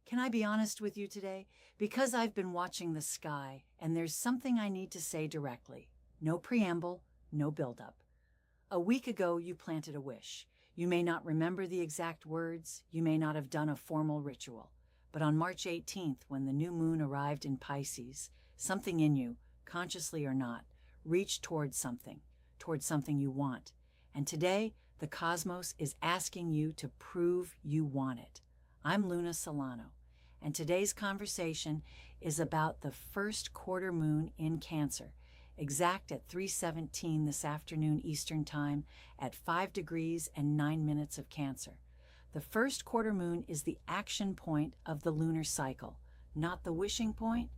Can I be honest with you today? Because I've been watching the sky, and there's something I need to say directly. No preamble, no buildup. A week ago, you planted a wish. You may not remember the exact words, you may not have done a formal ritual. But on March 18th, when the new moon arrived in Pisces, something in you, consciously or not, reached towards something you want. And today, the cosmos is asking you to prove you want it. I'm Luna Solano, and today's conversation is about the first quarter moon in Cancer, exact at 3:17 this afternoon Eastern Time at 5 degrees and 9 minutes of Cancer. The first quarter moon is the action point of the lunar cycle, not the wishing point.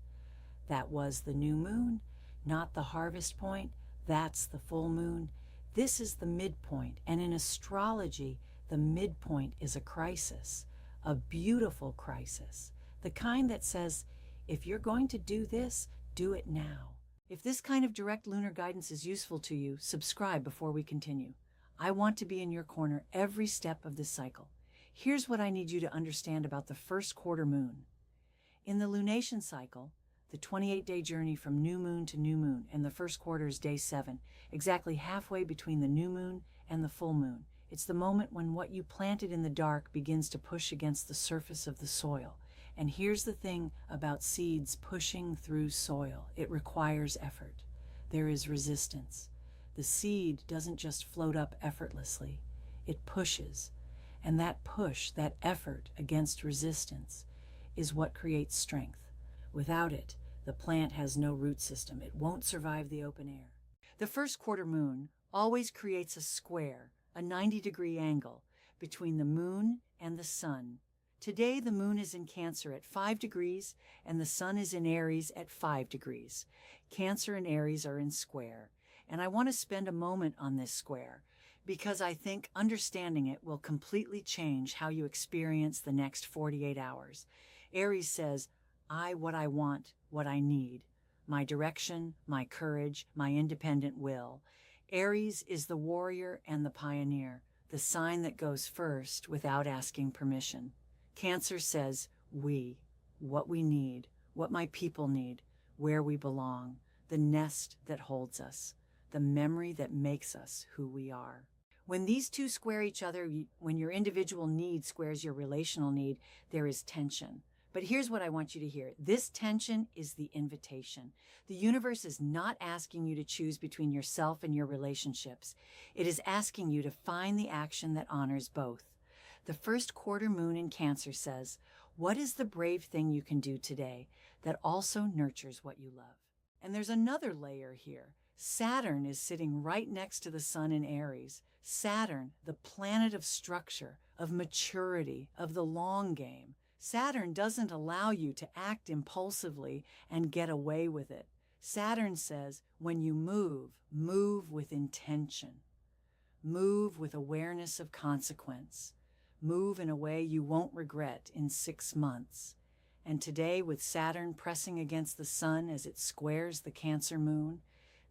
That was the new moon, not the harvest point. That's the full moon. This is the midpoint, and in astrology, the midpoint is a crisis, a beautiful crisis, the kind that says, if you're going to do this, do it now. If this kind of direct lunar guidance is useful to you, subscribe before we continue. I want to be in your corner every step of this cycle. Here's what I need you to understand about the first quarter moon. In the lunation cycle, the 28-day journey from new moon to new moon, and the first quarter is day 7, exactly halfway between the new moon and the full moon. It's the moment when what you planted in the dark begins to push against the surface of the soil. And here's the thing about seeds pushing through soil. It requires effort. There is resistance. The seed doesn't just float up effortlessly. It pushes. And that push, that effort against resistance, is what creates strength. Without it, the plant has no root system. It won't survive the open air. The first quarter moon always creates a square, a 90-degree angle, between the moon and the sun. Today, the moon is in Cancer at 5 degrees, and the sun is in Aries at 5 degrees. Cancer and Aries are in square. And I want to spend a moment on this square, because I think understanding it will completely change how you experience the next 48 hours. Aries says, what I want, what I need, my direction, my courage, my independent will. Aries is the warrior and the pioneer, the sign that goes first without asking permission. Cancer says, what we need, what my people need, where we belong, the nest that holds us, the memory that makes us who we are. When these two square each other, when your individual need squares your relational need, there is tension. But here's what I want you to hear. This tension is the invitation. The universe is not asking you to choose between yourself and your relationships. It is asking you to find the action that honors both. The first quarter moon in Cancer says, what is the brave thing you can do today that also nurtures what you love? And there's another layer here. Saturn is sitting right next to the sun in Aries. Saturn, the planet of structure, of maturity, of the long game. Saturn doesn't allow you to act impulsively and get away with it. Saturn says, when you move, move with intention. Move with awareness of consequence. Move in a way you won't regret in 6 months. And today, with Saturn pressing against the sun as it squares the Cancer moon,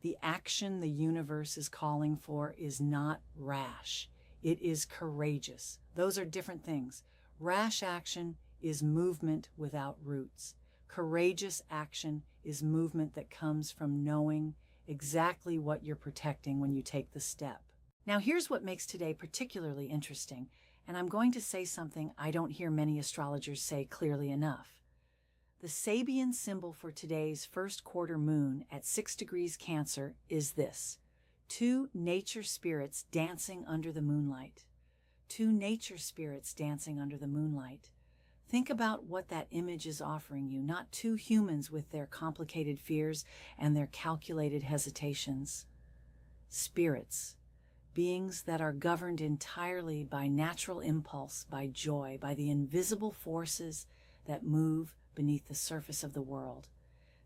the action the universe is calling for is not rash. It is courageous. Those are different things. Rash action is movement without roots. Courageous action is movement that comes from knowing exactly what you're protecting when you take the step. Now, here's what makes today particularly interesting, and I'm going to say something I don't hear many astrologers say clearly enough. The Sabian symbol for today's first quarter moon at 6 degrees Cancer is this: 2 nature spirits dancing under the moonlight. 2 nature spirits dancing under the moonlight. Think about what that image is offering you, not 2 humans with their complicated fears and their calculated hesitations. Spirits, beings that are governed entirely by natural impulse, by joy, by the invisible forces that move beneath the surface of the world.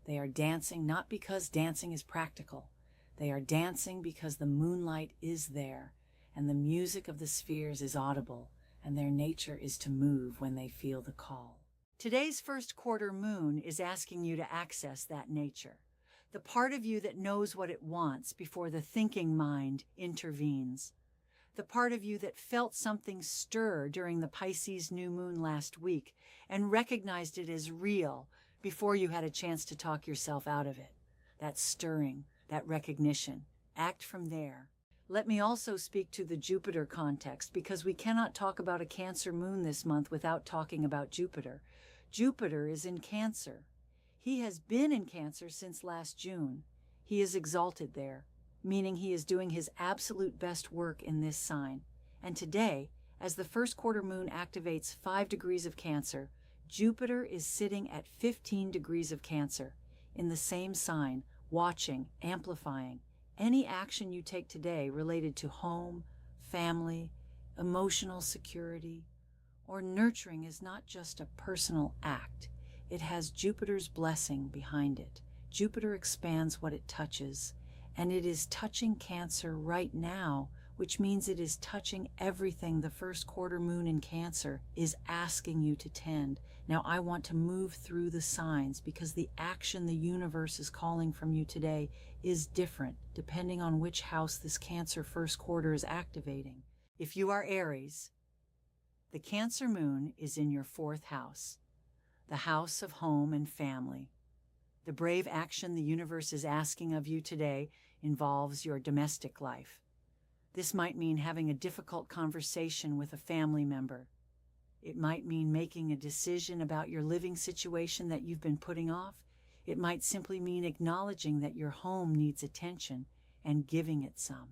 They are dancing not because dancing is practical. They are dancing because the moonlight is there, and the music of the spheres is audible, and their nature is to move when they feel the call. Today's first quarter moon is asking you to access that nature, the part of you that knows what it wants before the thinking mind intervenes, the part of you that felt something stir during the Pisces new moon last week and recognized it as real before you had a chance to talk yourself out of it. That stirring, that recognition. Act from there. Let me also speak to the Jupiter context, because we cannot talk about a Cancer moon this month without talking about Jupiter. Jupiter is in Cancer. He has been in Cancer since last June. He is exalted there, meaning he is doing his absolute best work in this sign. And today, as the first quarter moon activates 5 degrees of Cancer, Jupiter is sitting at 15 degrees of Cancer, in the same sign, watching, amplifying. Any action you take today related to home, family, emotional security, or nurturing is not just a personal act. It has Jupiter's blessing behind it. Jupiter expands what it touches, and it is touching Cancer right now, which means it is touching everything the first quarter moon in Cancer is asking you to tend. Now I want to move through the signs, because the action the universe is calling from you today is different depending on which house this Cancer first quarter is activating. If you are Aries, the Cancer moon is in your 4th house, the house of home and family. The brave action the universe is asking of you today involves your domestic life. This might mean having a difficult conversation with a family member. It might mean making a decision about your living situation that you've been putting off. It might simply mean acknowledging that your home needs attention and giving it some.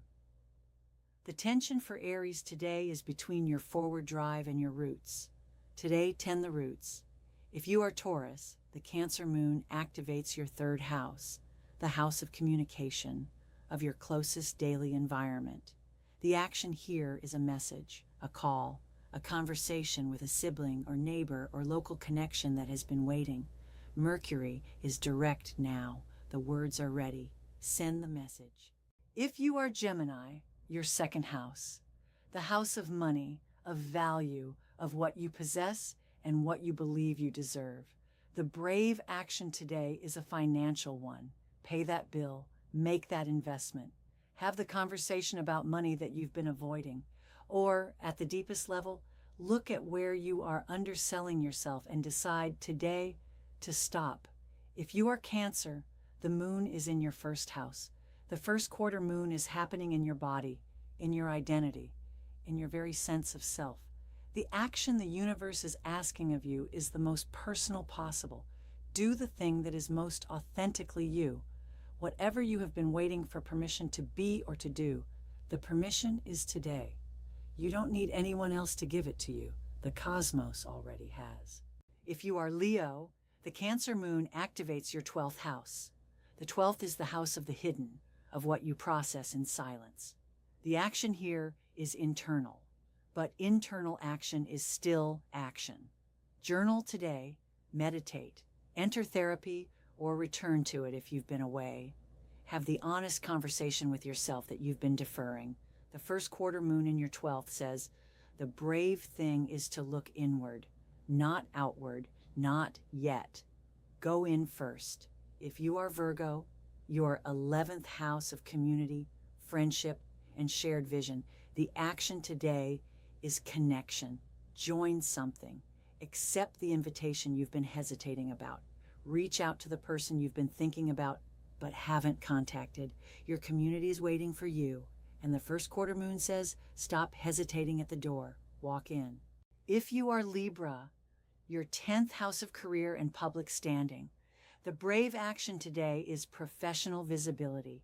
The tension for Aries today is between your forward drive and your roots. Today, tend the roots. If you are Taurus, the Cancer moon activates your 3rd house, the house of communication, of your closest daily environment. The action here is a message, a call, a conversation with a sibling or neighbor or local connection that has been waiting. Mercury is direct now. The words are ready. Send the message. If you are Gemini, your 2nd house, the house of money, of value, of what you possess and what you believe you deserve. The brave action today is a financial one. Pay that bill, make that investment. Have the conversation about money that you've been avoiding. Or, at the deepest level, look at where you are underselling yourself and decide today to stop. If you are Cancer, the moon is in your 1st house. The first quarter moon is happening in your body, in your identity, in your very sense of self. The action the universe is asking of you is the most personal possible. Do the thing that is most authentically you. Whatever you have been waiting for permission to be or to do, the permission is today. You don't need anyone else to give it to you. The cosmos already has. If you are Leo, the Cancer moon activates your 12th house. The 12th is the house of the hidden, of what you process in silence. The action here is internal, but internal action is still action. Journal today, meditate, enter therapy, or return to it if you've been away. Have the honest conversation with yourself that you've been deferring. The first quarter moon in your 12th says, the brave thing is to look inward, not outward, not yet. Go in first. If you are Virgo, your 11th house of community, friendship, and shared vision, the action today is connection. Join something. Accept the invitation you've been hesitating about. Reach out to the person you've been thinking about but haven't contacted. Your community is waiting for you. And the first quarter moon says, stop hesitating at the door. Walk in. If you are Libra, your 10th house of career and public standing, the brave action today is professional visibility.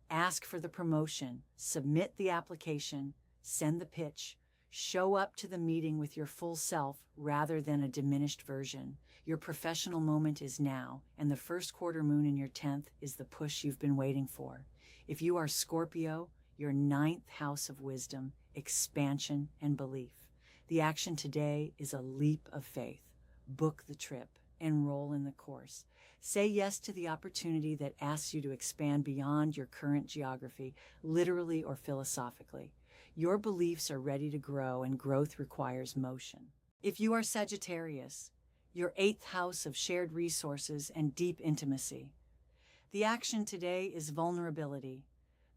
Ask for the promotion, submit the application, send the pitch, show up to the meeting with your full self rather than a diminished version. Your professional moment is now, and the first quarter moon in your 10th is the push you've been waiting for. If you are Scorpio, your 9th house of wisdom, expansion, and belief. The action today is a leap of faith. Book the trip. Enroll in the course. Say yes to the opportunity that asks you to expand beyond your current geography, literally or philosophically. Your beliefs are ready to grow, and growth requires motion. If you are Sagittarius, your 8th house of shared resources and deep intimacy, the action today is vulnerability.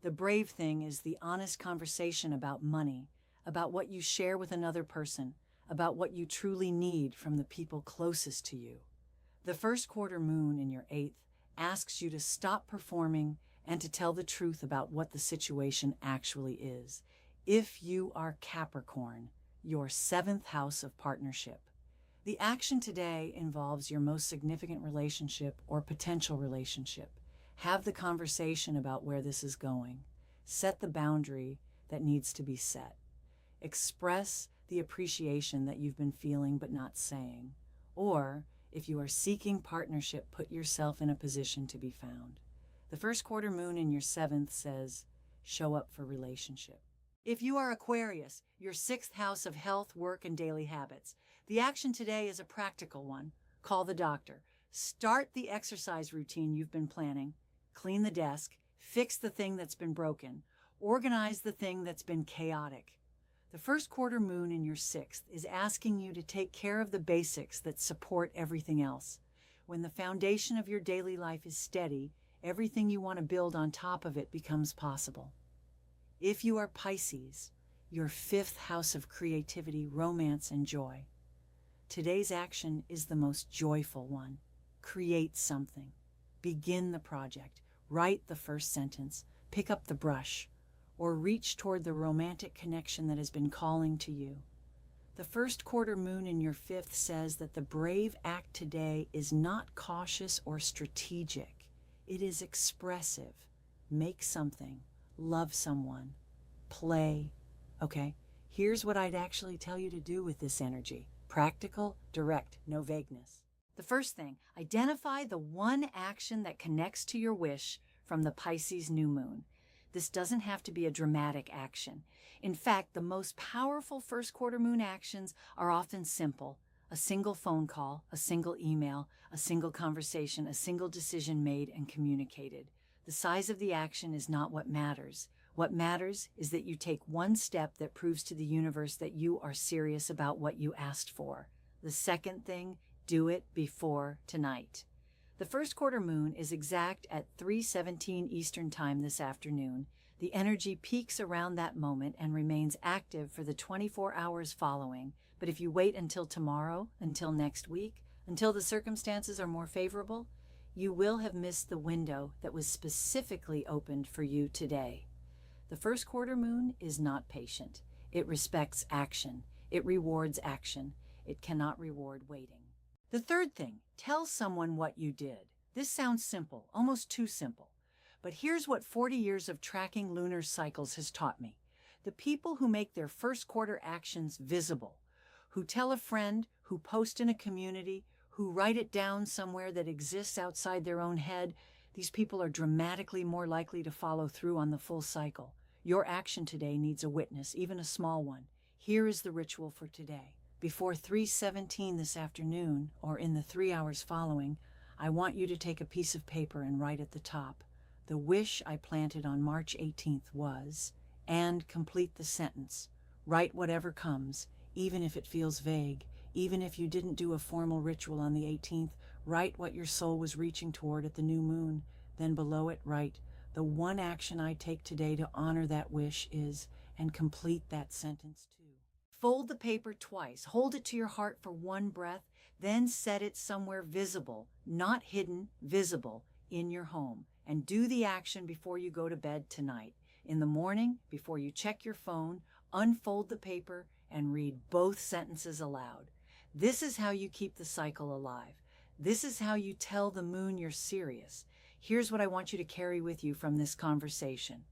The brave thing is the honest conversation about money, about what you share with another person, about what you truly need from the people closest to you. The first quarter moon in your 8th asks you to stop performing and to tell the truth about what the situation actually is. If you are Capricorn, your 7th house of partnership. The action today involves your most significant relationship or potential relationship. Have the conversation about where this is going. Set the boundary that needs to be set. Express the appreciation that you've been feeling but not saying. Or, if you are seeking partnership, put yourself in a position to be found. The first quarter moon in your 7th says, show up for relationship. If you are Aquarius, your 6th house of health, work, and daily habits, the action today is a practical one. Call the doctor. Start the exercise routine you've been planning. Clean the desk. Fix the thing that's been broken. Organize the thing that's been chaotic. The first quarter moon in your 6th is asking you to take care of the basics that support everything else. When the foundation of your daily life is steady, everything you want to build on top of it becomes possible. If you are Pisces, your 5th house of creativity, romance, and joy, today's action is the most joyful one. Create something. Begin the project. Write the first sentence. Pick up the brush. Or reach toward the romantic connection that has been calling to you. The first quarter moon in your 5th says that the brave act today is not cautious or strategic. It is expressive. Make something. Love someone. Play. Okay, here's what I'd actually tell you to do with this energy. Practical, direct, no vagueness. The first thing, identify the one action that connects to your wish from the Pisces new moon. This doesn't have to be a dramatic action. In fact, the most powerful first quarter moon actions are often simple. A single phone call, a single email, a single conversation, a single decision made and communicated. The size of the action is not what matters. What matters is that you take one step that proves to the universe that you are serious about what you asked for. The second thing, do it before tonight. The first quarter moon is exact at 3:17 Eastern Time this afternoon. The energy peaks around that moment and remains active for the 24 hours following. But if you wait until tomorrow, until next week, until the circumstances are more favorable, you will have missed the window that was specifically opened for you today. The first quarter moon is not patient. It respects action. It rewards action. It cannot reward waiting. The third thing, tell someone what you did. This sounds simple, almost too simple. But here's what 40 years of tracking lunar cycles has taught me. The people who make their first quarter actions visible, who tell a friend, who post in a community, who write it down somewhere that exists outside their own head, these people are dramatically more likely to follow through on the full cycle. Your action today needs a witness, even a small one. Here is the ritual for today. Before 3:17 this afternoon, or in the 3 hours following, I want you to take a piece of paper and write at the top, the wish I planted on March 18th was, and complete the sentence. Write whatever comes, even if it feels vague, even if you didn't do a formal ritual on the 18th, write what your soul was reaching toward at the new moon. Then below it, write, the one action I take today to honor that wish is, and complete that sentence too. Fold the paper twice, hold it to your heart for one breath, then set it somewhere visible, not hidden, visible, in your home. And do the action before you go to bed tonight. In the morning, before you check your phone, unfold the paper and read both sentences aloud. This is how you keep the cycle alive. This is how you tell the moon you're serious. Here's what I want you to carry with you from this conversation.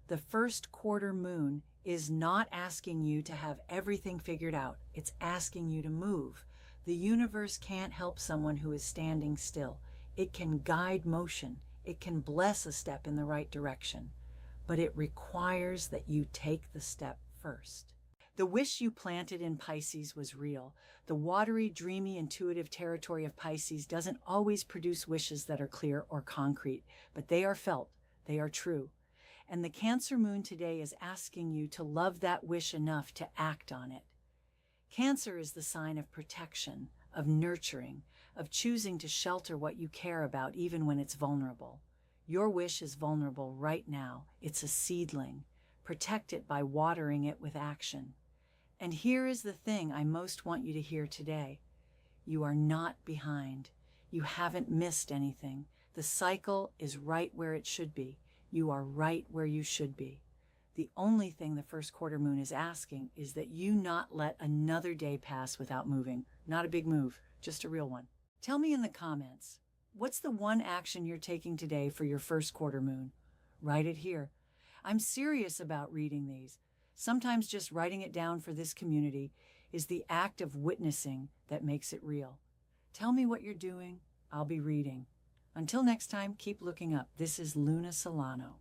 The first quarter moon is not asking you to have everything figured out. It's asking you to move. The universe can't help someone who is standing still. It can guide motion. It can bless a step in the right direction. But it requires that you take the step first. The wish you planted in Pisces was real. The watery, dreamy, intuitive territory of Pisces doesn't always produce wishes that are clear or concrete, but they are felt. They are true. And the Cancer moon today is asking you to love that wish enough to act on it. Cancer is the sign of protection, of nurturing, of choosing to shelter what you care about even when it's vulnerable. Your wish is vulnerable right now. It's a seedling. Protect it by watering it with action. And here is the thing I most want you to hear today. You are not behind. You haven't missed anything. The cycle is right where it should be. You are right where you should be. The only thing the first quarter moon is asking is that you not let another day pass without moving. Not a big move, just a real one. Tell me in the comments, what's the one action you're taking today for your first quarter moon? Write it here. I'm serious about reading these. Sometimes just writing it down for this community is the act of witnessing that makes it real. Tell me what you're doing. I'll be reading. Until next time, keep looking up. This is Luna Solano.